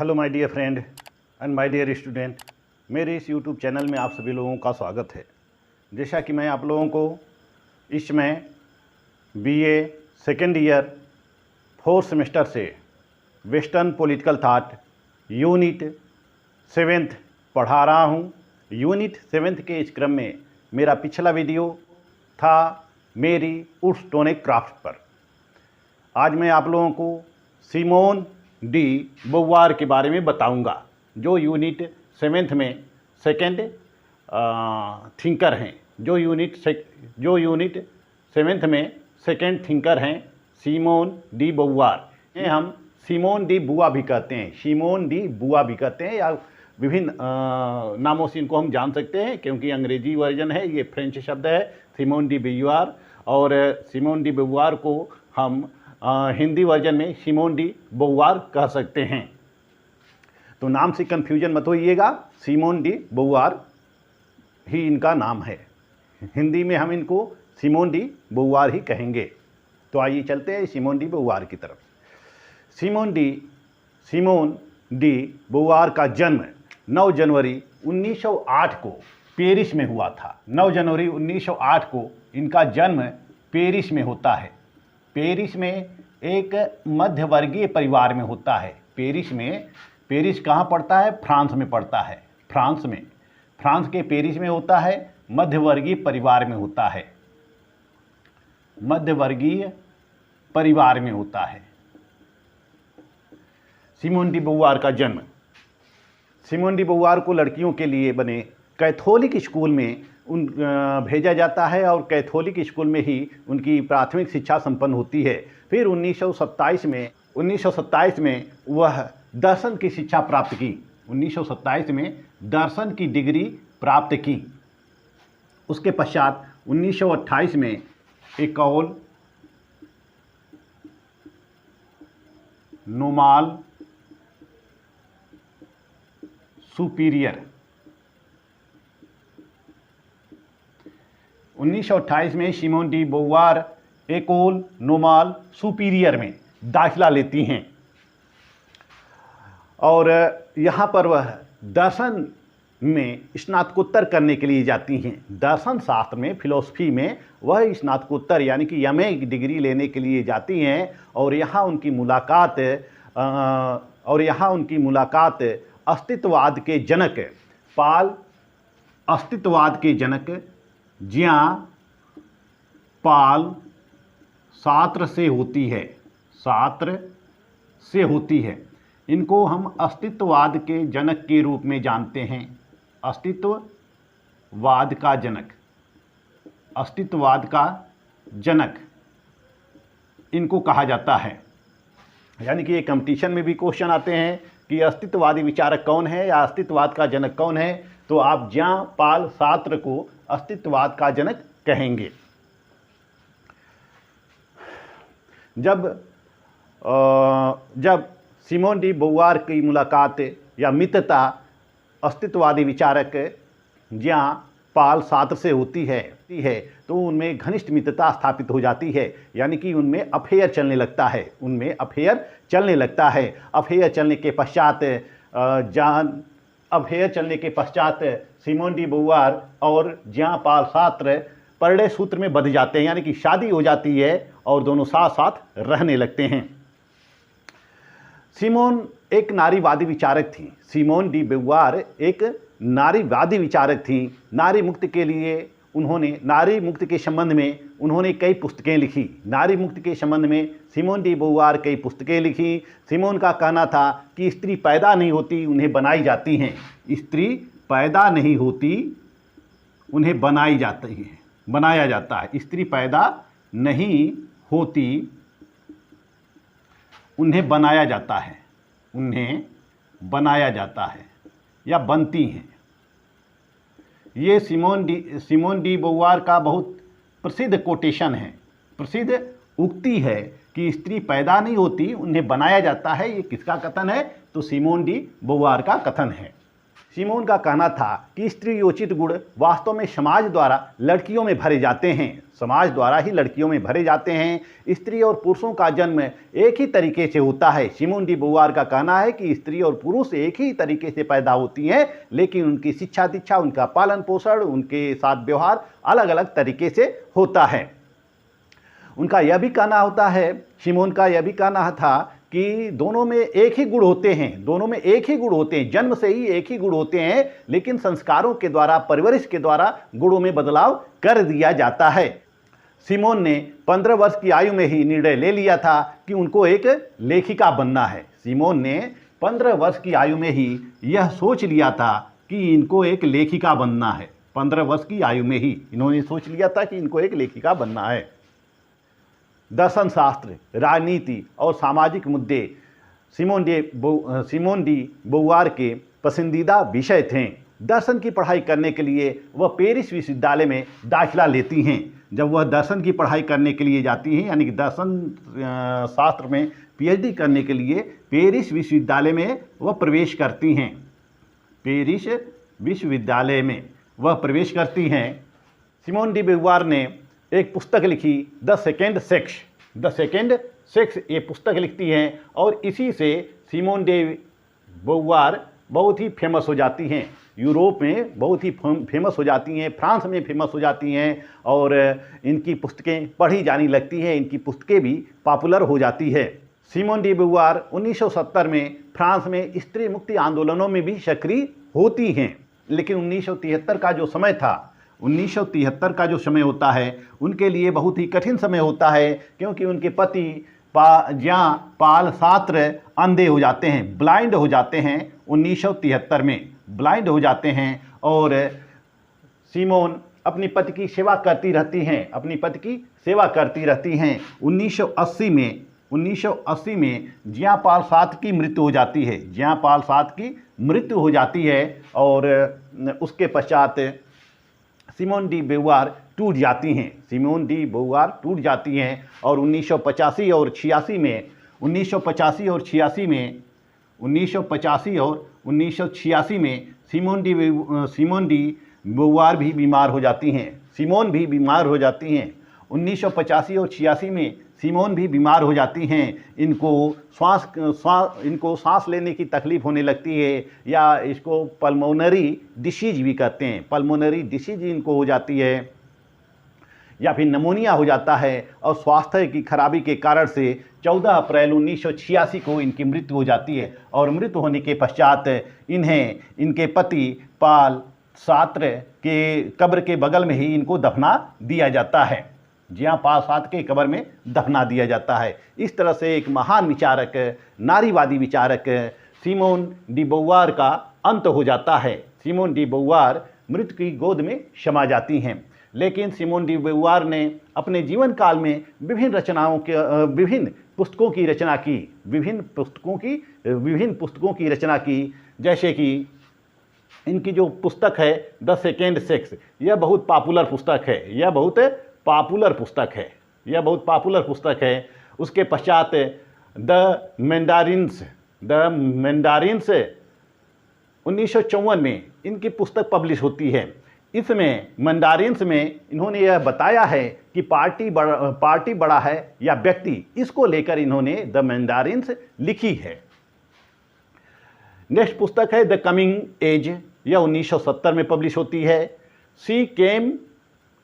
Hello my dear friend and my dear student, मेरे इस YouTube channel में आप सभी लोगों का स्वागत है। जैसा कि मैं आप लोगों को इसमें BA second year 4th semester से western political thought unit 7th पढ़ा रहा हूँ। यूनिट 7th के इस क्रम में मेरा पिछला वीडियो था मेरी वुड्सटोनिक क्राफ्ट पर। आज मैं आप लोगों को सिमोन डी बोवार के बारे में बताऊंगा, जो यूनिट 7th में सेकेंड थिंकर हैं, जो यूनिट 7th में सेकेंड थिंकर हैं सिमोन डी बोवार। हम सिमोन डी बुआ भी कहते हैं, सिमोन डी बुआ भी कहते हैं, या विभिन्न नामों से इनको हम जान सकते हैं, क्योंकि अंग्रेजी वर्जन है, ये फ्रेंच शब्द है सिमोन डी बोवार, और सिमोन डी बोवार को हम हिंदी वर्जन में सिमोन डी बोवार कह सकते हैं। तो नाम से कंफ्यूजन मत होइएगा, सिमोन डी बोवार ही इनका नाम है। हिंदी में हम इनको सिमोन डी बोवार ही कहेंगे। तो आइए चलते हैं सिमोन डी बोवार की तरफ। सिमोन डी बोवार का जन्म 9 जनवरी 1908 को पेरिस में हुआ था। 9 जनवरी 1908 को इनका जन्म पेरिस में होता है। पेरिस में एक मध्यवर्गीय परिवार में होता है। पेरिस कहाँ पड़ता है? फ्रांस में पड़ता है। फ्रांस के पेरिस में होता है, मध्यवर्गीय परिवार में होता है। मध्यवर्गीय परिवार में होता है सिमोन डी बोवार का जन्म। सिमोन डी बोवार को लड़कियों के लिए बने कैथोलिक स्कूल में भेजा जाता है, और कैथोलिक स्कूल में ही उनकी प्राथमिक शिक्षा संपन्न होती है। फिर 1927 में वह दर्शन की शिक्षा प्राप्त की। 1927 में दर्शन की डिग्री प्राप्त की। उसके पश्चात 1928 में एकोल नॉर्माल सुपीरियर 1928 में सिमोन डी बोवार एकोल नॉर्माल सुपीरियर में दाखिला लेती हैं, और यहाँ पर वह दर्शन में स्नातकोत्तर करने के लिए जाती हैं। दर्शन शास्त्र में, फिलोसफी में वह स्नातकोत्तर यानी कि एमए की डिग्री लेने के लिए जाती हैं, और यहाँ उनकी मुलाकात अस्तित्ववाद के जनक ज्यां पाल सार्त्र से होती है। इनको हम अस्तित्ववाद के जनक के रूप में जानते हैं। अस्तित्ववाद का जनक इनको कहा जाता है। यानी कि ये कंपटीशन में भी क्वेश्चन आते हैं कि अस्तित्ववादी विचारक कौन है या अस्तित्ववाद का जनक कौन है, तो आप ज्यां पाल सार्त्र को अस्तित्ववाद का जनक कहेंगे। जब सिमोन डी बोवार की मुलाकात या मित्रता अस्तित्ववादी विचारक ज्यां पाल सार्त्र से होती है तो उनमें घनिष्ठ मित्रता स्थापित हो जाती है। यानी कि उनमें अफेयर चलने लगता है। अफेयर चलने के पश्चात सिमोन डी बोवार और ज्यां पाल सार्त्र परिणय सूत्र में बंध जाते हैं, यानी कि शादी हो जाती है और दोनों साथ साथ रहने लगते हैं। सिमोन एक नारीवादी विचारक थी। सिमोन डी बोवार एक नारीवादी विचारक थी। नारी मुक्ति के संबंध में उन्होंने कई पुस्तकें लिखी। नारी मुक्ति के संबंध में सिमोन डी बोवार कई पुस्तकें लिखी। सिमोन का कहना था कि स्त्री पैदा नहीं होती, उन्हें बनाई जाती हैं। स्त्री पैदा नहीं होती, उन्हें बनाया जाता है। स्त्री पैदा नहीं होती, उन्हें बनाया जाता है या बनती हैं। ये सिमोन डी बोवार का बहुत प्रसिद्ध कोटेशन है, प्रसिद्ध उक्ति है कि स्त्री पैदा नहीं होती, उन्हें बनाया जाता है। ये किसका कथन है? तो सिमोन डी बोवार का कथन है। सिमोन का कहना था कि स्त्रीयोचित गुण वास्तव में समाज द्वारा लड़कियों में भरे जाते हैं, समाज द्वारा ही लड़कियों में भरे जाते हैं। स्त्री और पुरुषों का जन्म एक ही तरीके से होता है। सिमोन डी बोवार का कहना है कि स्त्री और पुरुष एक ही तरीके से पैदा होती हैं, लेकिन उनकी शिक्षा दीक्षा, उनका पालन पोषण, उनके साथ व्यवहार अलग अलग तरीके से होता है। उनका यह भी कहना होता है, सिमोन का यह भी कहना था कि दोनों में एक ही गुण होते हैं, दोनों में एक ही गुण होते हैं, जन्म से ही एक ही गुण होते हैं, लेकिन संस्कारों के द्वारा, परवरिश के द्वारा गुणों में बदलाव कर दिया जाता है। सिमोन ने 15 वर्ष की आयु में ही निर्णय ले लिया था कि उनको एक लेखिका बनना है। सिमोन ने 15 वर्ष की आयु में ही यह सोच लिया था कि इनको एक लेखिका बनना है। 15 वर्ष की आयु में ही इन्होंने सोच लिया था कि इनको एक लेखिका बनना है। दर्शन शास्त्र, राजनीति और सामाजिक मुद्दे सिमोन डी बोवार के पसंदीदा विषय थे। दर्शन की पढ़ाई करने के लिए वह पेरिस विश्वविद्यालय में दाखिला लेती हैं। जब वह दर्शन की पढ़ाई करने के लिए जाती हैं, यानी कि दर्शन शास्त्र में पीएचडी करने के लिए पेरिस विश्वविद्यालय में वह प्रवेश करती हैं। पेरिस विश्वविद्यालय में वह प्रवेश करती हैं। सिमोन डी बोवार ने एक पुस्तक लिखी, द सेकेंड सेक्स ये पुस्तक लिखती हैं और इसी से सिमोन डी बोवार बहुत ही फेमस हो जाती हैं। यूरोप में बहुत ही फेमस हो जाती हैं, फ्रांस में फेमस हो जाती हैं और इनकी पुस्तकें पढ़ी जाने लगती हैं, इनकी पुस्तकें भी पॉपुलर हो जाती है। सिमोन डी बोवार 1970 में फ्रांस में स्त्री मुक्ति आंदोलनों में भी सक्रिय होती हैं, लेकिन 1973 का जो समय था, 1973 का जो समय होता है उनके लिए बहुत ही कठिन समय होता है, क्योंकि उनके पति जहाँ पाल सात्र अंधे हो जाते हैं, ब्लाइंड हो जाते हैं। 1973 में ब्लाइंड हो जाते हैं और सिमोन अपनी पति की सेवा करती रहती हैं, अपनी पति की सेवा करती रहती हैं। 1980 में जियां पाल सात्र की मृत्यु हो जाती है, जियां पाल सात्र की मृत्यु हो जाती है और उसके पश्चात सिमोन डी बोवार टूट जाती हैं। सिमोन डी बोवार टूट जाती हैं और 1985 और 86 में 1985 और 1986 में सिमोन डी बोवार भी बीमार हो जाती हैं। सिमोन भी बीमार हो जाती हैं। 1985 और 86 में सिमोन भी बीमार हो जाती हैं। इनको सांस लेने की तकलीफ़ होने लगती है, या इसको पल्मोनरी डिसीज भी कहते हैं। पल्मोनरी डिसीज इनको हो जाती है या फिर नमोनिया हो जाता है और स्वास्थ्य की खराबी के कारण से 14 अप्रैल 1986 को इनकी मृत्यु हो जाती है और मृत्यु होने के पश्चात इन्हें इनके पति पाल सात्र के कब्र के बगल में ही इनको दफना दिया जाता है। जियां पाल सात्र के कब्र में दफना दिया जाता है। इस तरह से एक महान विचारक, नारीवादी विचारक सिमोन डी बोवार का अंत हो जाता है। सिमोन डी बोवार मृत्यु की गोद में समा जाती हैं। लेकिन सिमोन डी बोवार ने अपने जीवन काल में विभिन्न पुस्तकों की रचना की, जैसे कि इनकी जो पुस्तक है द सेकेंड सेक्स, यह बहुत पॉपुलर पुस्तक है। उसके पश्चात द मैंडारिन्स 1954 में इनकी पुस्तक पब्लिश होती है। इसमें मैंडारिन्स में इन्होंने यह बताया है कि पार्टी बड़ा है या व्यक्ति, इसको लेकर इन्होंने द मैंडारिन्स लिखी है। नेक्स्ट पुस्तक है द कमिंग एज, यह 1970 में पब्लिश होती है। शी केम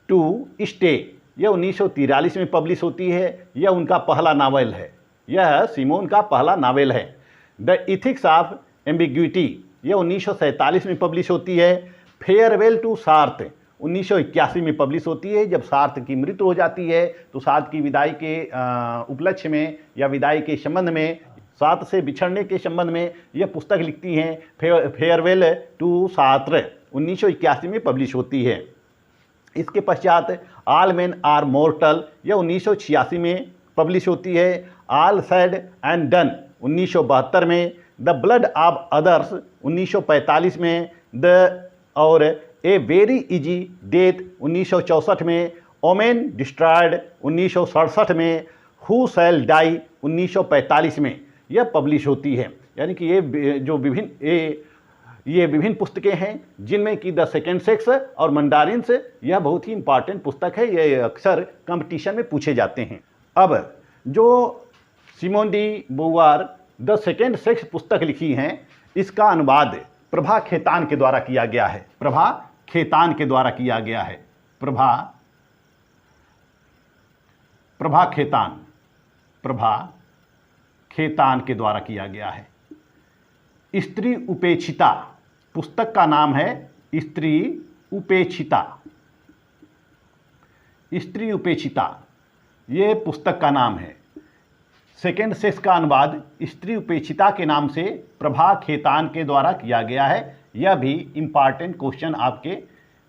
टू स्टे, यह 1943 में पब्लिश होती है। यह उनका पहला नावल है, यह सिमोन का पहला नावल है। द इथिक्स ऑफ एम्बिग्विटी, यह 1947 में पब्लिश होती है। फेयरवेल टू सार्थ 1981 में पब्लिश होती है। जब सार्थ की मृत्यु हो जाती है तो सार्थ की विदाई के उपलक्ष्य में या विदाई के संबंध में, सार्थ से बिछड़ने के संबंध में यह पुस्तक लिखती हैं। फेयरवेल टू सार्थ 1981 में पब्लिश होती है। इसके पश्चात ऑल मैन आर मॉर्टल, यह 1986 में पब्लिश होती है। ऑल सैड एंड डन 1972 में। द ब्लड ऑफ अदर्स 1945 में। और ए वेरी इजी डेथ 1964 में। ओमेन डिस्ट्रॉयड 1967 में। हु शैल डाई 1945 में यह पब्लिश होती है। यानी कि ये जो विभिन्न ये विभिन्न पुस्तकें हैं, जिनमें कि द सेकेंड सेक्स और मंडारिन्स, यह बहुत ही इंपॉर्टेंट पुस्तक है, ये अक्सर कंपटीशन में पूछे जाते हैं। अब जो Simone de Beauvoir the second sex पुस्तक लिखी हैं, इसका अनुवाद प्रभा खेतान के द्वारा किया गया है। प्रभा खेतान के द्वारा किया गया है। प्रभा खेतान के द्वारा किया गया है। स्त्री उपेक्षिता पुस्तक का नाम है। स्त्री उपेक्षिता ये पुस्तक का नाम है। सेकेंड सेक्स का अनुवाद स्त्री उपेक्षिता के नाम से प्रभा खेतान के द्वारा किया गया है। यह भी इम्पॉर्टेंट क्वेश्चन आपके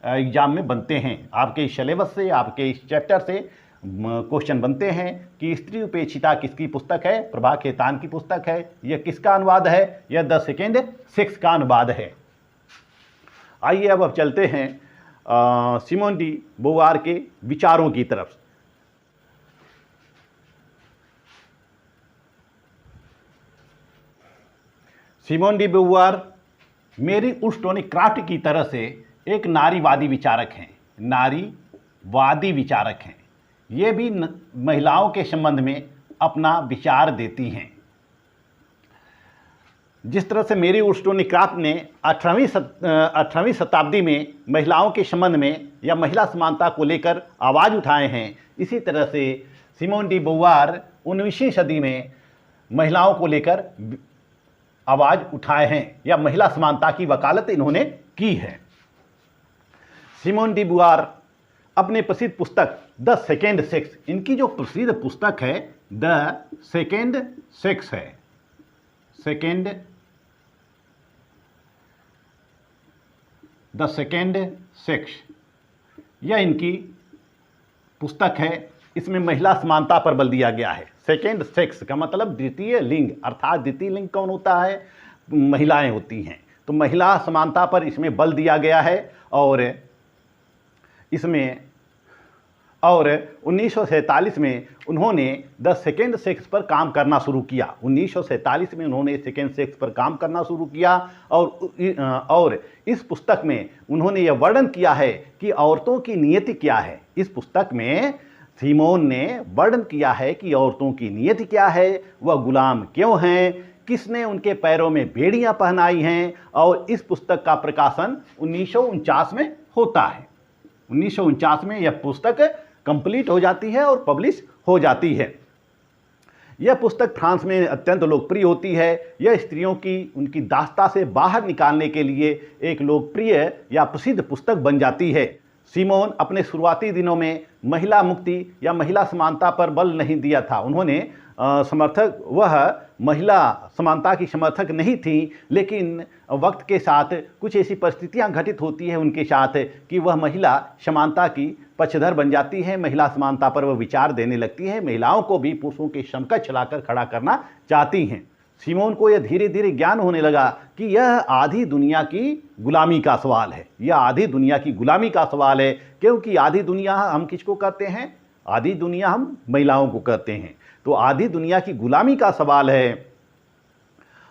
एग्जाम में बनते हैं, आपके इस सिलेबस से, आपके इस चैप्टर से क्वेश्चन बनते हैं कि स्त्री उपेक्षिता किसकी पुस्तक है? प्रभा खेतान की पुस्तक है। यह किसका अनुवाद है? यह द सेकेंड सेक्स का अनुवाद है। आइए अब चलते हैं सिमोन डी बोवार के विचारों की तरफ। सिमोन डी बोवार मेरी वुllstonecraft की तरह से एक नारीवादी विचारक हैं। ये भी महिलाओं के संबंध में अपना विचार देती हैं। जिस तरह से मेरी वुllstonecraft ने 18वीं शताब्दी में महिलाओं के संबंध में या महिला समानता को लेकर आवाज़ उठाए हैं, इसी तरह से सिमोन डी बोवार 19वीं सदी में महिलाओं को लेकर आवाज़ उठाए हैं या महिला समानता की वकालत इन्होंने की है। सिमोन डी बोवार अपने प्रसिद्ध पुस्तक द सेकेंड सेक्स, इनकी जो प्रसिद्ध पुस्तक है द सेकेंड सेक्स है, द सेकेंड सेक्स, यह इनकी पुस्तक है। इसमें महिला समानता पर बल दिया गया है। सेकेंड सेक्स का मतलब द्वितीय लिंग, अर्थात द्वितीय लिंग कौन होता है? महिलाएं होती हैं। तो महिला समानता पर इसमें बल दिया गया है और 1947 में उन्होंने द सेकेंड सेक्स पर काम करना शुरू किया। 1947 में उन्होंने सेकेंड सेक्स पर काम करना शुरू किया और इस पुस्तक में उन्होंने यह वर्णन किया है कि औरतों की नियति क्या है। इस पुस्तक में सिमोन ने वर्णन किया है कि औरतों की नियति क्या है, वह गुलाम क्यों हैं, किसने उनके पैरों में बेड़ियां पहनाई हैं। और इस पुस्तक का प्रकाशन 1949 में होता है। 1949 में यह पुस्तक कंप्लीट हो जाती है और पब्लिश हो जाती है। यह पुस्तक फ्रांस में अत्यंत लोकप्रिय होती है। यह स्त्रियों की उनकी दास्ता से बाहर निकालने के लिए एक लोकप्रिय या प्रसिद्ध पुस्तक बन जाती है। सिमोन अपने शुरुआती दिनों में महिला मुक्ति या महिला समानता पर बल नहीं दिया था। उन्होंने वह महिला समानता की समर्थक नहीं थी, लेकिन वक्त के साथ कुछ ऐसी परिस्थितियां घटित होती हैं उनके साथ कि वह महिला समानता की पक्षधर बन जाती है। महिला समानता पर वह विचार देने लगती है, महिलाओं को भी पुरुषों के समकक्ष लाकर खड़ा करना चाहती हैं। सिमोन को यह धीरे धीरे ज्ञान होने लगा कि यह आधी दुनिया की गुलामी का सवाल है। यह आधी दुनिया की गुलामी का सवाल है, क्योंकि आधी दुनिया हम किसको कहते हैं? आधी दुनिया हम महिलाओं को कहते हैं। तो आधी दुनिया की गुलामी का सवाल है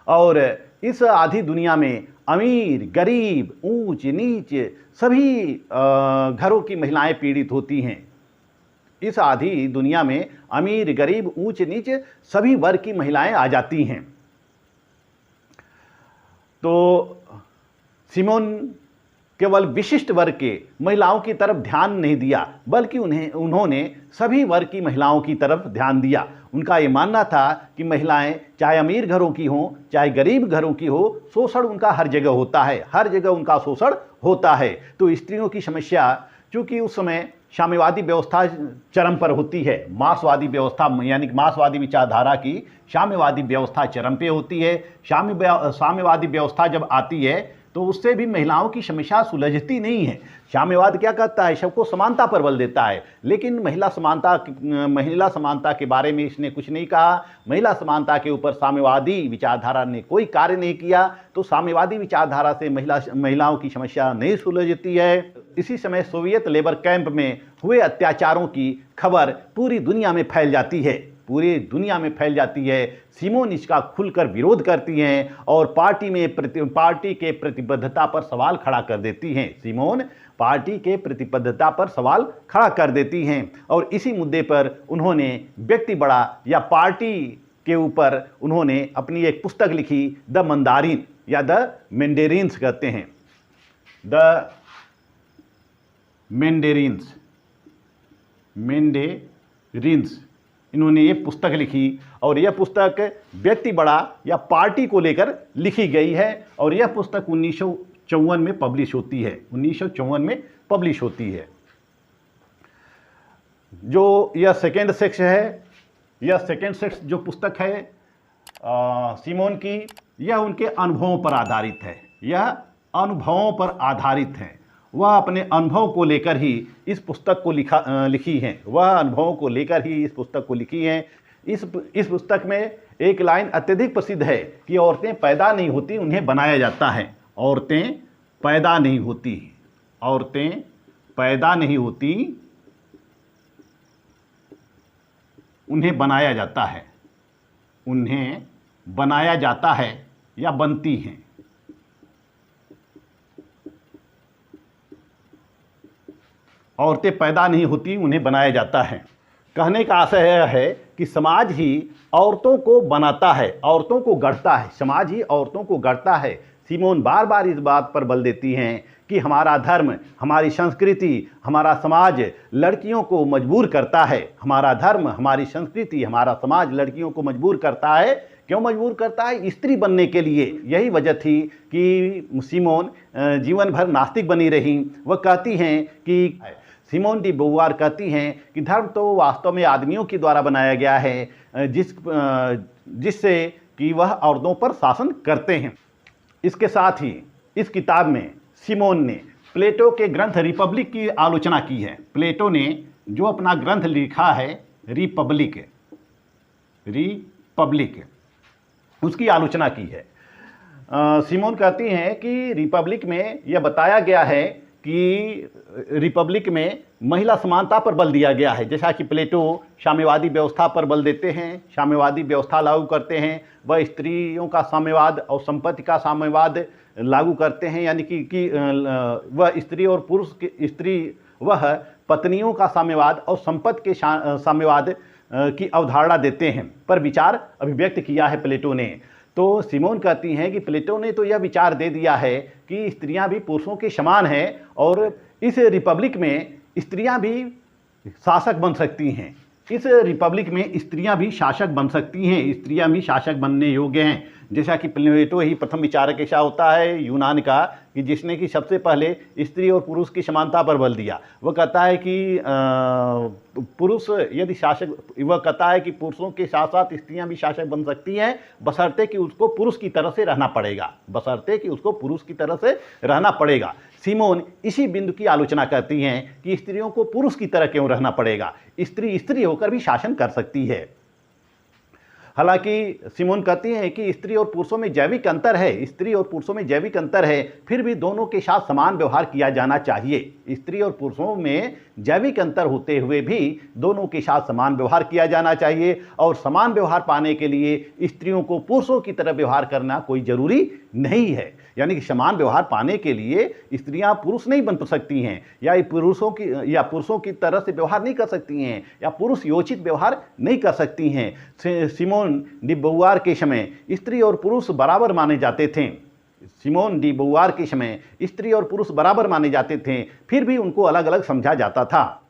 और इस आधी दुनिया में अमीर, गरीब, ऊंच नीच सभी घरों की महिलाएं पीड़ित होती हैं। इस आधी दुनिया में अमीर, गरीब, ऊंच नीच सभी वर्ग की महिलाएं आ जाती हैं। तो सिमोन केवल विशिष्ट वर्ग के महिलाओं की तरफ ध्यान नहीं दिया, बल्कि उन्होंने सभी वर्ग की महिलाओं की तरफ ध्यान दिया। उनका ये मानना था कि महिलाएं चाहे अमीर घरों की हो, चाहे गरीब घरों की हो, शोषण उनका हर जगह होता है, हर जगह उनका शोषण होता है। तो स्त्रियों की समस्या, चूँकि उस समय साम्यवादी व्यवस्था चरम पर होती है, मार्क्सवादी व्यवस्था यानी मार्क्सवादी विचारधारा की साम्यवादी व्यवस्था चरम पे होती है। साम्यवादी व्यवस्था जब आती है तो उससे भी महिलाओं की समस्या सुलझती नहीं है। साम्यवाद क्या कहता है? सबको समानता पर बल देता है, लेकिन महिला समानता के बारे में इसने कुछ नहीं कहा। महिला समानता के ऊपर साम्यवादी विचारधारा ने कोई कार्य नहीं किया। तो साम्यवादी विचारधारा से महिलाओं की समस्या नहीं सुलझती है। इसी समय सोवियत लेबर कैंप में हुए अत्याचारों की खबर पूरी दुनिया में फैल जाती है। पूरी दुनिया में फैल जाती है। सिमोन इसका खुलकर विरोध करती हैं और पार्टी के प्रतिबद्धता पर सवाल खड़ा कर देती हैं। सिमोन पार्टी के प्रतिबद्धता पर सवाल खड़ा कर देती हैं और इसी मुद्दे पर उन्होंने व्यक्ति बड़ा या पार्टी के ऊपर उन्होंने अपनी एक पुस्तक लिखी, द मंदारिन या द मैंडेरिन्स कहते हैं, द मैंडेरिन्स इन्होंने ये पुस्तक लिखी और यह पुस्तक व्यक्ति बड़ा या पार्टी को लेकर लिखी गई है और यह पुस्तक 1954 में पब्लिश होती है। 1954 में पब्लिश होती है। जो यह सेकेंड सेक्स है, यह सेकेंड सेक्स जो पुस्तक है सिमोन की, यह उनके अनुभवों पर आधारित है। यह अनुभवों पर आधारित है। वह अपने अनुभव को लेकर ही इस पुस्तक को लिखी हैं। वह अनुभवों को लेकर ही इस पुस्तक को लिखी हैं। इस पुस्तक में एक लाइन अत्यधिक प्रसिद्ध है कि औरतें पैदा नहीं होती, उन्हें बनाया जाता है। औरतें पैदा नहीं होती, औरतें पैदा नहीं होती, उन्हें बनाया जाता है। उन्हें बनाया जाता है या बनती हैं। औरतें पैदा नहीं होती, उन्हें बनाया जाता है। कहने का आशय यह है कि समाज ही औरतों को बनाता है, औरतों को गढ़ता है। समाज ही औरतों को गढ़ता है। सिमोन बार बार इस बात पर बल देती हैं कि हमारा धर्म, हमारी संस्कृति, हमारा समाज लड़कियों को मजबूर करता है। हमारा धर्म, हमारी संस्कृति, हमारा समाज लड़कियों को मजबूर करता है। क्यों मजबूर करता है? स्त्री बनने के लिए। यही वजह थी कि सिमोन जीवन भर नास्तिक बनी रही। वह कहती हैं कि सिमोन डी बोवार कहती हैं कि धर्म तो वास्तव में आदमियों के द्वारा बनाया गया है, जिससे कि वह औरतों पर शासन करते हैं। इसके साथ ही इस किताब में सिमोन ने प्लेटो के ग्रंथ रिपब्लिक की आलोचना की है। प्लेटो ने जो अपना ग्रंथ लिखा है रिपब्लिक, उसकी आलोचना की है। सिमोन कहती हैं कि रिपब्लिक में यह बताया गया है कि रिपब्लिक में महिला समानता पर बल दिया गया है। जैसा कि प्लेटो साम्यवादी व्यवस्था पर बल देते हैं, साम्यवादी व्यवस्था लागू करते हैं। वह स्त्रियों का साम्यवाद और संपत्ति का साम्यवाद लागू करते हैं, यानी कि वह स्त्री और पुरुष वह पत्नियों का साम्यवाद और संपत्ति के साम्यवाद की अवधारणा देते हैं पर विचार अभिव्यक्त किया है प्लेटो ने। तो सिमोन कहती हैं कि प्लेटो ने तो यह विचार दे दिया है कि स्त्रियां भी पुरुषों के समान हैं और इस रिपब्लिक में स्त्रियां भी शासक बन सकती हैं। इस रिपब्लिक में स्त्रियां भी शासक बन सकती हैं, स्त्रियां भी शासक बनने योग्य हैं। जैसा कि प्लेटो ही प्रथम विचारक ऐसा होता है यूनान का कि जिसने कि सबसे पहले स्त्री और पुरुष की समानता पर बल दिया। वह कहता है कि पुरुष यदि शासक, वह कहता है कि पुरुषों के साथ साथ स्त्रियां भी शासक बन सकती हैं, बशर्ते कि उसको पुरुष की तरह से रहना पड़ेगा, बशर्ते कि उसको पुरुष की तरह से रहना पड़ेगा। सिमोन इसी बिंदु की आलोचना करती हैं कि स्त्रियों को पुरुष की तरह क्यों रहना पड़ेगा, स्त्री होकर भी शासन कर सकती है। हालांकि सिमोन कहती हैं कि स्त्री और पुरुषों में जैविक अंतर है, स्त्री और पुरुषों में जैविक अंतर है, फिर भी दोनों के साथ समान व्यवहार किया जाना चाहिए। स्त्री और पुरुषों में जैविक अंतर होते हुए भी दोनों के साथ समान व्यवहार किया जाना चाहिए और समान व्यवहार पाने के लिए स्त्रियों को पुरुषों की तरह व्यवहार करना कोई ज़रूरी नहीं है। यानी कि समान व्यवहार पाने के लिए स्त्रियां पुरुष नहीं बन सकती हैं या पुरुषों की तरह से व्यवहार नहीं कर सकती हैं या पुरुष योचित व्यवहार नहीं कर सकती हैं। सिमोन डी बोवार के समय स्त्री और पुरुष बराबर माने जाते थे। सिमोन डी बोवार के समय स्त्री और पुरुष बराबर माने जाते थे, फिर भी उनको अलग अलग समझा जाता था।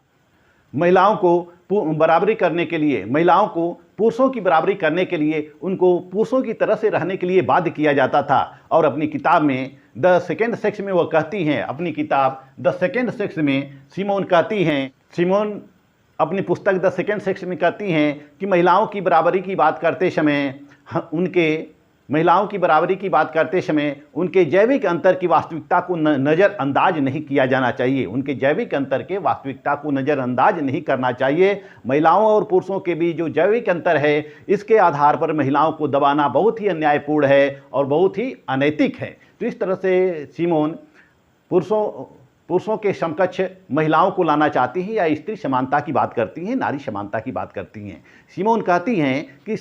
महिलाओं को बराबरी करने के लिए, महिलाओं को पुरुषों की बराबरी करने के लिए उनको पुरुषों की तरह से रहने के लिए बाध्य किया जाता था। और अपनी किताब में द सेकेंड सेक्स में वह कहती हैं, अपनी किताब द सेकेंड सेक्स में सिमोन कहती हैं, सिमोन अपनी पुस्तक द सेकेंड सेक्स में कहती हैं कि महिलाओं की बराबरी की बात करते समय उनके जैविक अंतर की वास्तविकता को नज़रअंदाज नहीं किया जाना चाहिए। उनके जैविक अंतर के वास्तविकता को नज़रअंदाज नहीं करना चाहिए। महिलाओं और पुरुषों के बीच जो जैविक अंतर है, इसके आधार पर महिलाओं को दबाना बहुत ही अन्यायपूर्ण है और बहुत ही अनैतिक है। तो इस तरह से सिमोन पुरुषों पुरुषों के समकक्ष महिलाओं को लाना चाहती हैं या स्त्री समानता की बात करती हैं, नारी समानता की बात करती हैं। सिमोन कहती हैं कि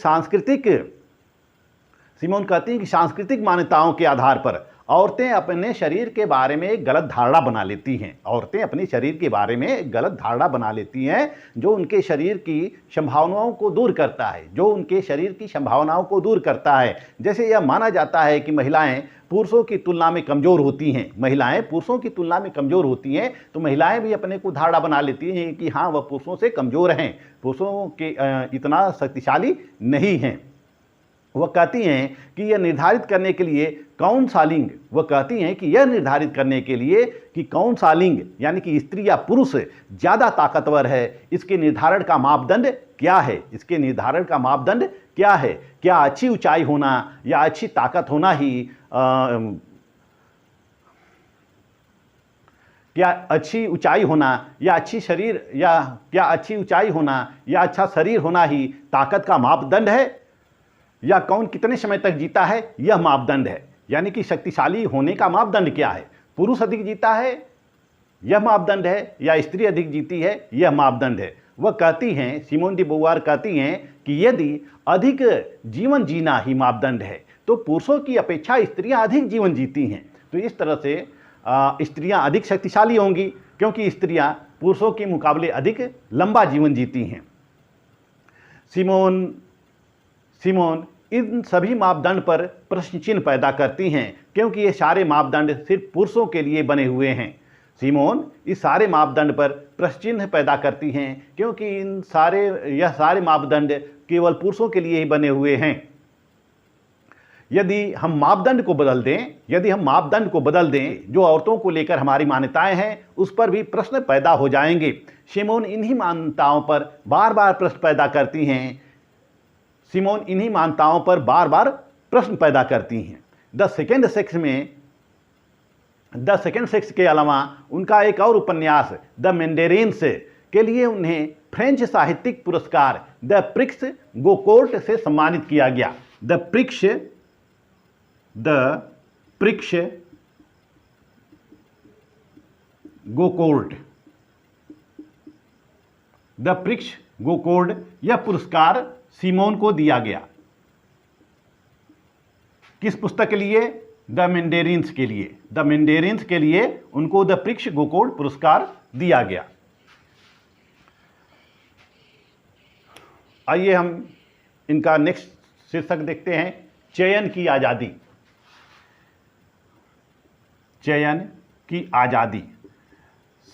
सांस्कृतिक मान्यताओं के आधार पर औरतें अपने शरीर के बारे में एक गलत धारणा बना लेती हैं। औरतें अपने शरीर के बारे में एक गलत धारणा बना लेती हैं जो उनके शरीर की संभावनाओं को दूर करता है, जैसे यह माना जाता है कि महिलाएं पुरुषों की तुलना में कमज़ोर होती हैं, तो महिलाएं भी अपने को धारणा बना लेती हैं कि हाँ, वह पुरुषों से कमज़ोर हैं, पुरुषों के इतना शक्तिशाली नहीं हैं। वह कहती हैं कि यह निर्धारित करने के लिए कौन सा लिंग यानी कि स्त्री या पुरुष ज़्यादा ताकतवर है, इसके निर्धारण का मापदंड क्या है? क्या अच्छी ऊंचाई होना या अच्छी ताकत होना ही क्या अच्छी ऊंचाई होना या अच्छा शरीर होना ही ताकत का मापदंड है, या कौन कितने समय तक जीता है यह मापदंड है? यानी कि शक्तिशाली होने का मापदंड क्या है? पुरुष अधिक जीता है यह मापदंड है या स्त्री अधिक जीती है यह मापदंड है? वह कहती हैं, सिमोन डी बोवार कहती हैं कि यदि अधिक जीवन जीना ही मापदंड है तो पुरुषों की अपेक्षा स्त्रियां अधिक जीवन जीती हैं। तो इस तरह से स्त्रियां अधिक शक्तिशाली होंगी क्योंकि स्त्रियां पुरुषों के मुकाबले अधिक लंबा जीवन जीती हैं। सिमोन इन सभी मापदंड पर प्रश्न चिन्ह पैदा करती हैं क्योंकि ये सारे मापदंड सिर्फ पुरुषों के लिए बने हुए हैं। सिमोन इस सारे मापदंड पर प्रश्न चिन्ह पैदा करती हैं क्योंकि यह सारे मापदंड केवल पुरुषों के लिए ही बने हुए हैं। यदि हम मापदंड को बदल दें जो औरतों को लेकर हमारी मान्यताएं हैं, उस पर भी प्रश्न पैदा हो जाएंगे। सिमोन इन्हीं मान्यताओं पर बार बार प्रश्न पैदा करती हैं। द सेकेंड सेक्स के अलावा उनका एक और उपन्यास द मैंडेरिन्स के लिए उन्हें फ्रेंच साहित्यिक पुरस्कार द प्रिक्स गोकोर्ट से सम्मानित किया गया। द प्रिक्स गोकोर्ट यह पुरस्कार सिमोन को दिया गया। किस पुस्तक के लिए? द मैंडेरिन्स के लिए उनको द प्रिक्स गोकोर्ट पुरस्कार दिया गया। आइए हम इनका नेक्स्ट शीर्षक देखते हैं, चयन की आज़ादी।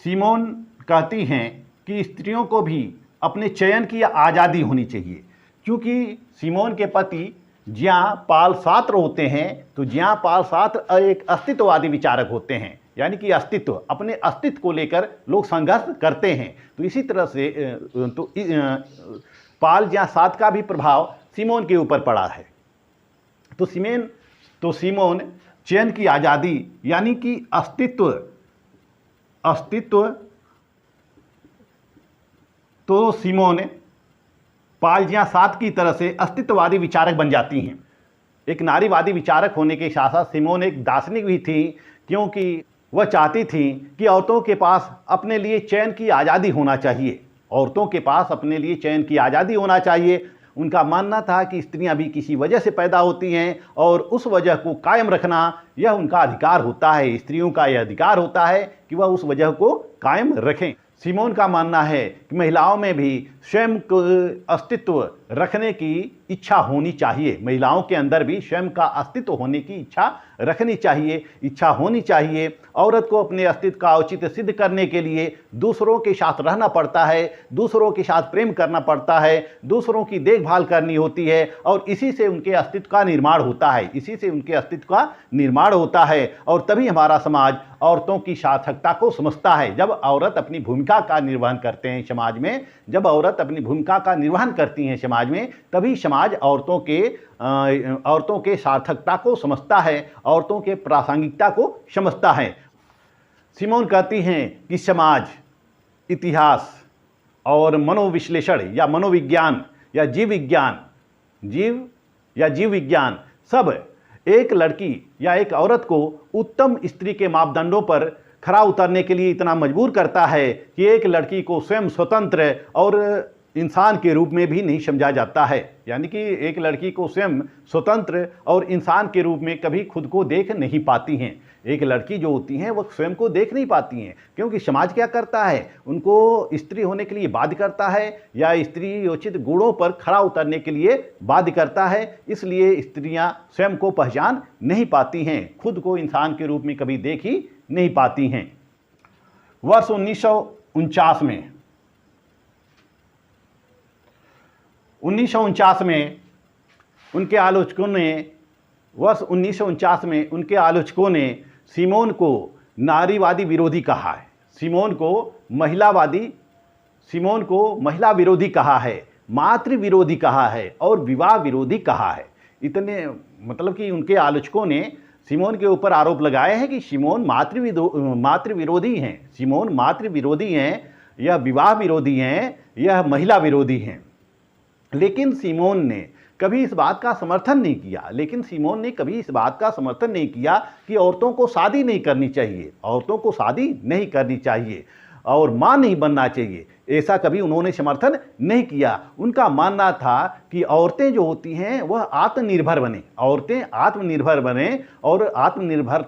सिमोन कहती हैं कि स्त्रियों को भी अपने चयन की आज़ादी होनी चाहिए, क्योंकि सिमोन के पति जियां पाल सार्त्र होते हैं तो जियां पाल सार्त्र एक अस्तित्ववादी विचारक होते हैं, यानी कि अपने अस्तित्व को लेकर लोग संघर्ष करते हैं। तो इसी तरह से पाल जियां सार्त्र का भी प्रभाव सिमोन के ऊपर पड़ा है। तो सिमोन चयन की आज़ादी यानी कि अस्तित्व तो सिमोन पाल जियां सार्त्र की तरह से अस्तित्ववादी विचारक बन जाती हैं। एक नारीवादी विचारक होने के साथ साथ सिमोन एक दार्शनिक भी थी, क्योंकि वह चाहती थी कि औरतों के पास अपने लिए चयन की आज़ादी होना चाहिए। उनका मानना था कि स्त्रियां भी किसी वजह से पैदा होती हैं और उस वजह को कायम रखना यह उनका अधिकार होता है। स्त्रियों का यह अधिकार होता है कि वह उस वजह को कायम रखें। सिमोन का मानना है कि महिलाओं में भी स्वयं को अस्तित्व रखने की इच्छा होनी चाहिए। महिलाओं के अंदर भी स्वयं का अस्तित्व होने की इच्छा होनी चाहिए। औरत को अपने अस्तित्व का औचित्य सिद्ध करने के लिए दूसरों के साथ रहना पड़ता है, दूसरों के साथ प्रेम करना पड़ता है, दूसरों की देखभाल करनी होती है और इसी से उनके अस्तित्व का निर्माण होता है। और तभी हमारा समाज औरतों की सार्थकता को समझता है। जब औरत अपनी भूमिका का निर्वहन करते हैं समाज में, जब औरत अपनी भूमिका का निर्वहन करती हैं समाज में, तभी समाज औरतों के सार्थकता को समझता है, औरतों के प्रासंगिकता को समझता है। सिमोन कहती हैं कि समाज, इतिहास और मनोविश्लेषण या मनोविज्ञान या जीव विज्ञान सब एक लड़की या एक औरत को उत्तम स्त्री के मापदंडों पर खरा उतरने के लिए इतना मजबूर करता है कि एक लड़की को स्वयं स्वतंत्र और इंसान के रूप में भी नहीं समझा जाता है। यानी कि एक लड़की को स्वयं स्वतंत्र और इंसान के रूप में कभी खुद को देख नहीं पाती हैं। एक लड़की जो होती हैं वह स्वयं को देख नहीं पाती हैं, क्योंकि समाज क्या करता है, उनको स्त्री होने के लिए बाध्य करता है या स्त्री उचित गुणों पर खरा उतरने के लिए बाध्य करता है। इसलिए स्त्रियां स्वयं को पहचान नहीं पाती हैं, खुद को इंसान के रूप में कभी देख ही नहीं पाती हैं। वर्ष 1949 में उनके आलोचकों ने सिमोन को नारीवादी विरोधी कहा है, सिमोन को महिला विरोधी कहा है, मातृ विरोधी कहा है और विवाह विरोधी कहा है। इतने मतलब कि उनके आलोचकों ने सिमोन के ऊपर आरोप लगाए हैं कि सिमोन मातृ विरोधी हैं, सिमोन मातृ विरोधी हैं, यह विवाह विरोधी हैं, यह महिला विरोधी हैं। लेकिन सिमोन ने कभी इस बात का समर्थन नहीं किया कि औरतों को शादी नहीं करनी चाहिए, औरतों को शादी नहीं करनी चाहिए और मां नहीं बनना चाहिए, ऐसा कभी उन्होंने समर्थन नहीं किया। उनका मानना था कि औरतें जो होती हैं वह आत्मनिर्भर बने, औरतें आत्मनिर्भर बने और आत्मनिर्भर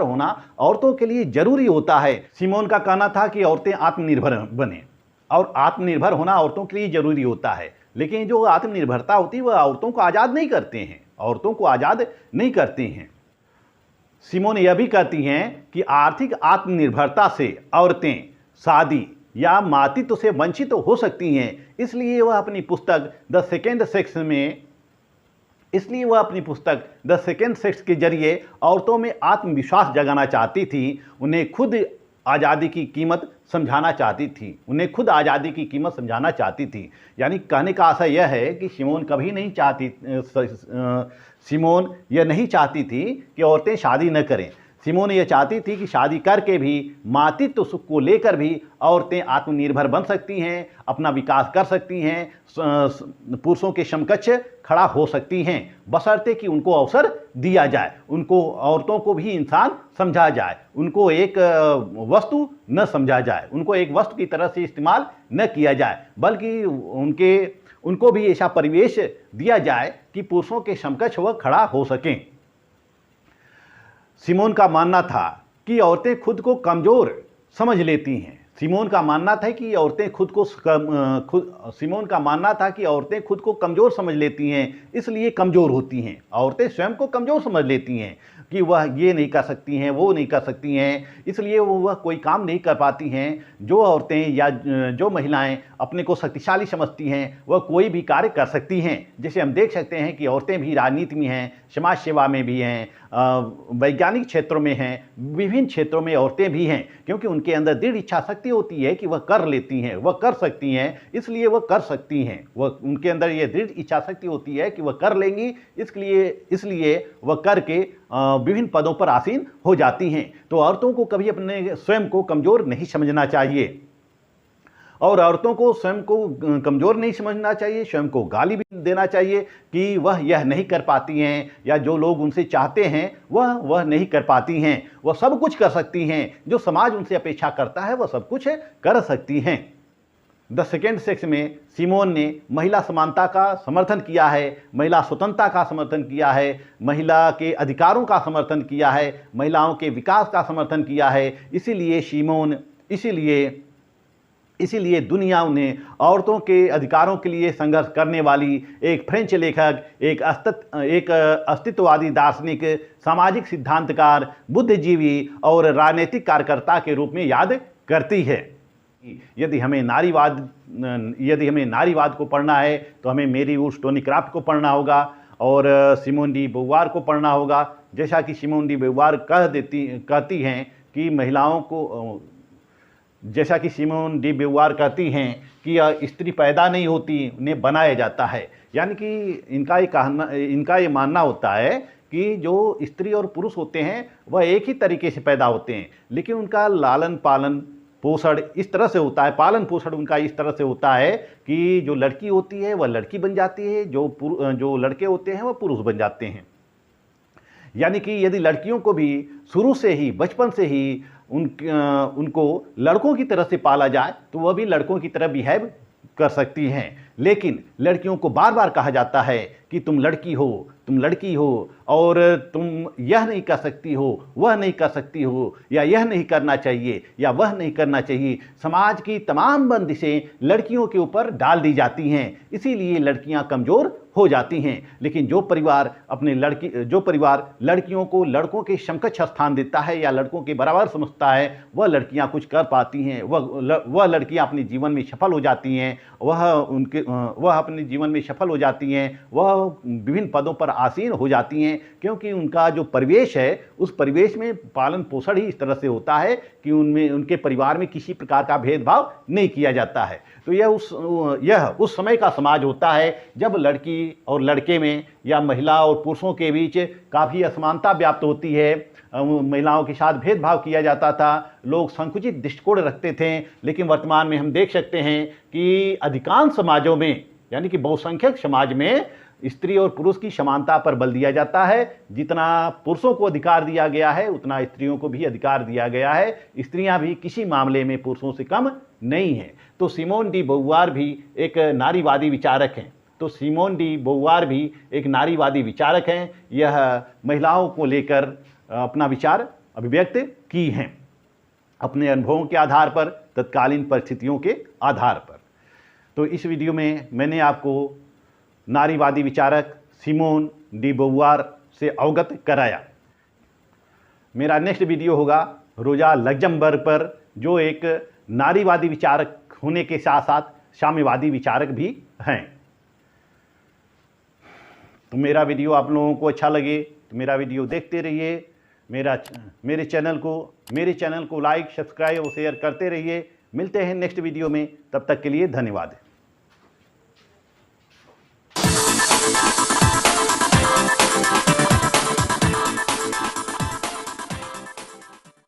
होना औरतों के लिए जरूरी होता है। सिमोन का कहना था कि औरतें आत्मनिर्भर बने और आत्मनिर्भर होना औरतों के लिए जरूरी होता है। लेकिन जो आत्मनिर्भरता होती है वह औरतों को आज़ाद नहीं करते हैं, सिमोन यह भी कहती हैं कि आर्थिक आत्मनिर्भरता से औरतें शादी या मातृत्व से वंचित हो सकती हैं। इसलिए वह अपनी पुस्तक द सेकेंड सेक्स के जरिए औरतों में आत्मविश्वास जगाना चाहती थी, उन्हें खुद आज़ादी की कीमत समझाना चाहती थी। यानी कहने का आशय यह है कि सिमोन यह नहीं चाहती थी कि औरतें शादी न करें। सिमोन यह चाहती थी कि शादी करके भी मातृत्व सुख को लेकर भी औरतें आत्मनिर्भर बन सकती हैं, अपना विकास कर सकती हैं, पुरुषों के समकक्ष खड़ा हो सकती हैं, बशर्ते कि उनको अवसर दिया जाए, उनको औरतों को भी इंसान समझा जाए, उनको एक वस्तु न समझा जाए, उनको एक वस्तु की तरह से इस्तेमाल न किया जाए, बल्कि उनको भी ऐसा परिवेश दिया जाए कि पुरुषों के समकक्ष वह खड़ा हो सकें। सिमोन का मानना था कि औरतें खुद को कमज़ोर समझ लेती हैं। सिमोन का मानना था कि औरतें खुद को कमज़ोर समझ लेती हैं, इसलिए कमज़ोर होती हैं। औरतें स्वयं को कमज़ोर समझ लेती हैं कि वह ये नहीं कर सकती हैं, वो नहीं कर सकती हैं, इसलिए वह कोई काम नहीं कर पाती हैं। जो औरतें या जो महिलाएं अपने को शक्तिशाली समझती हैं वह कोई भी कार्य कर सकती हैं। जैसे हम देख सकते हैं कि औरतें भी राजनीति में हैं, समाज सेवा में भी हैं, वैज्ञानिक क्षेत्रों में हैं, विभिन्न क्षेत्रों में औरतें भी हैं, क्योंकि उनके अंदर दृढ़ इच्छा शक्ति होती है कि वह कर लेती हैं, वह कर सकती हैं, इसलिए वह कर सकती हैं। वह उनके अंदर ये दृढ़ इच्छा शक्ति होती है कि वह कर लेंगी, इसलिए वह करके विभिन्न पदों पर आसीन हो जाती हैं। तो औरतों को कभी अपने स्वयं को कमज़ोर नहीं समझना चाहिए और औरतों को स्वयं को कमज़ोर नहीं समझना चाहिए, स्वयं को गाली भी देना चाहिए कि वह यह नहीं कर पाती हैं या जो लोग उनसे चाहते हैं वह नहीं कर पाती हैं। वह सब कुछ कर सकती हैं, जो समाज उनसे अपेक्षा करता है वह सब कुछ कर सकती हैं। द सेकेंड सेक्स में सिमोन ने महिला समानता का समर्थन किया है, महिला स्वतंत्रता का समर्थन किया है, महिला के अधिकारों का समर्थन किया है, महिलाओं के विकास का समर्थन किया है। इसीलिए दुनिया उन्हें औरतों के अधिकारों के लिए संघर्ष करने वाली एक फ्रेंच लेखक, एक अस्तित्ववादी दार्शनिक, सामाजिक सिद्धांतकार, बुद्धिजीवी और राजनीतिक कार्यकर्ता के रूप में याद करती है। यदि हमें नारीवाद को पढ़ना है तो हमें मेरी वोllstonecraft को पढ़ना होगा और सिमोन डी बोवार को पढ़ना होगा। जैसा कि सिमोन डी बोवार कहती हैं कि महिलाओं को, जैसा कि सिमोन डी बोवार कहती हैं कि स्त्री पैदा नहीं होती, उन्हें बनाया जाता है। यानी कि इनका ये मानना होता है कि जो स्त्री और पुरुष होते हैं वह एक ही तरीके से पैदा होते हैं, लेकिन उनका लालन पालन पोषण इस तरह से होता है, पालन पोषण उनका इस तरह से होता है कि जो लड़की होती है वह लड़की बन जाती है, जो लड़के होते हैं वह पुरुष बन जाते हैं। यानी कि यदि लड़कियों को भी शुरू से ही, बचपन से ही उनको लड़कों की तरह से पाला जाए तो वह भी लड़कों की तरह बिहेव कर सकती हैं। लेकिन लड़कियों को बार बार कहा जाता है कि तुम लड़की हो, तुम लड़की हो, और तुम यह नहीं कर सकती हो, वह नहीं कर सकती हो, या यह नहीं करना चाहिए या वह नहीं करना चाहिए। समाज की तमाम बंदिशें लड़कियों के ऊपर डाल दी जाती हैं, इसीलिए लड़कियां कमज़ोर हो जाती हैं। लेकिन जो परिवार लड़कियों को लड़कों के समकक्ष स्थान देता है या लड़कों के बराबर समझता है, वह लड़कियां कुछ कर पाती हैं, वह लड़कियां अपने जीवन में सफल हो जाती हैं, वह अपने जीवन में सफल हो जाती हैं, वह विभिन्न पदों पर आसीन हो जाती हैं, क्योंकि उनका जो परिवेश है उस परिवेश में पालन पोषण ही इस तरह से होता है कि उनके परिवार में किसी प्रकार का भेदभाव नहीं किया जाता है। तो यह उस समय का समाज होता है जब लड़की और लड़के में या महिला और पुरुषों के बीच काफ़ी असमानता व्याप्त होती है, महिलाओं के साथ भेदभाव किया जाता था, लोग संकुचित दृष्टिकोण रखते थे। लेकिन वर्तमान में हम देख सकते हैं कि अधिकांश समाजों में, यानी कि बहुसंख्यक समाज में, स्त्री और पुरुष की समानता पर बल दिया जाता है। जितना पुरुषों को अधिकार दिया गया है उतना स्त्रियों को भी अधिकार दिया गया है। स्त्रियां भी किसी मामले में पुरुषों से कम नहीं हैं। तो सिमोन डी बोवार भी एक नारीवादी विचारक हैं। यह महिलाओं को लेकर अपना विचार अभिव्यक्त की हैं, अपने अनुभवों के आधार पर, तत्कालीन परिस्थितियों के आधार पर। तो इस वीडियो में मैंने आपको नारीवादी विचारक सिमोन डी बोवार से अवगत कराया। मेरा नेक्स्ट वीडियो होगा रोजा लग्जमबर्ग पर, जो एक नारीवादी विचारक होने के साथ साथ साम्यवादी विचारक भी हैं। तो मेरा वीडियो आप लोगों को अच्छा लगे तो मेरा वीडियो देखते रहिए। मेरे चैनल को लाइक, सब्सक्राइब और शेयर करते रहिए। मिलते हैं नेक्स्ट वीडियो में, तब तक के लिए धन्यवाद।